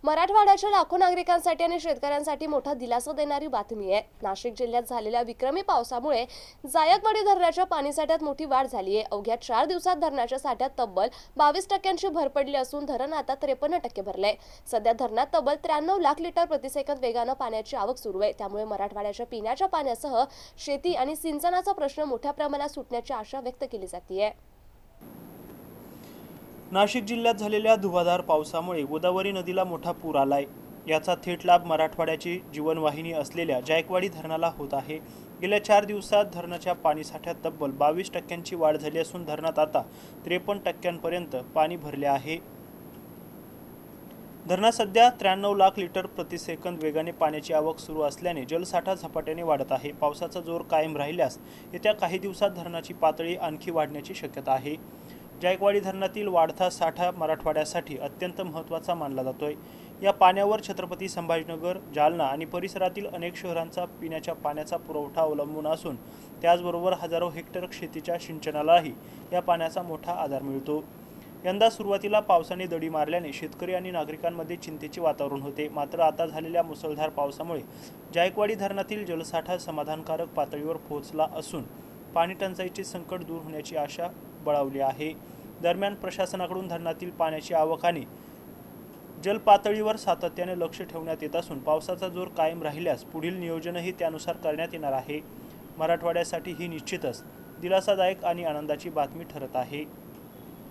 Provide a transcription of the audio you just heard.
मराठवाड्याच्या लाखो नागरिकांसाठी आणि शेतकऱ्यांसाठी मोठा दिलासा देणारी बातमी आहे। नाशिक जिल्ह्यात झालेल्या विक्रमी पावसामुळे जायकवाडी धरणाच्या पाणीसाठ्यात मोठी वाढ झाली आहे। अवघ्या 4 दिवसात धरणाच्या साठ्यात तब्बल 22% भर पडली असून धरण आता 53% भरले। सध्या धरणात तब्बल 93 लाख लिटर प्रतिसेकंद वेगाने पाण्याची आवक सुरू आहे। त्यामुळे मराठवाड्याच्या पिण्याच्या पाण्यासह शेती आणि सिंचनाचा प्रश्न मोठ्या प्रमाणात सुटण्याची आशा व्यक्त केली जाते। नाशिक जिल्ह्यात झालेल्या धुवाधार पावसामुळे गोदावरी नदीला मोठा पूर आलाय। याचा थेट लाभ मराठवाड्याची जीवनवाहिनी असलेल्या जायकवाडी धरणाला होत आहे। गेल्या 4 दिवसात धरणाच्या पाणीसाठ्यात तब्बल 22% वाढ झाली असून धरणात आता 53% पाणी भरले आहे। धरणात सध्या 93 लाख लिटर प्रतिसेकंद वेगाने पाण्याची आवक सुरू असल्याने जलसाठा झपाट्याने वाढत आहे। पावसाचा जोर कायम राहिल्यास येत्या काही दिवसात धरणाची पातळी आणखी वाढण्याची शक्यता आहे। जायकवाडी धरणातील वाढता साठा मराठवाड्यासाठी अत्यंत महत्त्वाचा मानला जातोय। या पाण्यावर छत्रपती संभाजीनगर, जालना आणि परिसरातील अनेक शहरांचा पिण्याच्या पाण्याचा पुरवठा अवलंबून असून त्याचबरोबर हजारो हेक्टर शेतीच्या सिंचनालाही या पाण्याचा मोठा आधार मिळतो। यंदा सुरुवातीला पावसाने दडी मारल्याने शेतकरी आणि नागरिकांमध्ये चिंतेचे वातावरण होते। मात्र आता झालेल्या मुसळधार पावसामुळे जायकवाडी धरणातील जलसाठा समाधानकारक पातळीवर पोहोचला असून पाणी टंचाईचे संकट दूर होण्याची आशा बळावली आहे। दरम्यान प्रशासनाकडून धरणातील पाण्याची आवक आणि जलपातळीवर सातत्याने लक्ष ठेवण्यात येत असून पावसाचा जोर कायम राहिल्यास पुढील नियोजनही त्यानुसार करण्यात येणार आहे। मराठवाड्यासाठी ही निश्चितच दिलासादायक आणि आनंदाची बातमी ठरत आहे।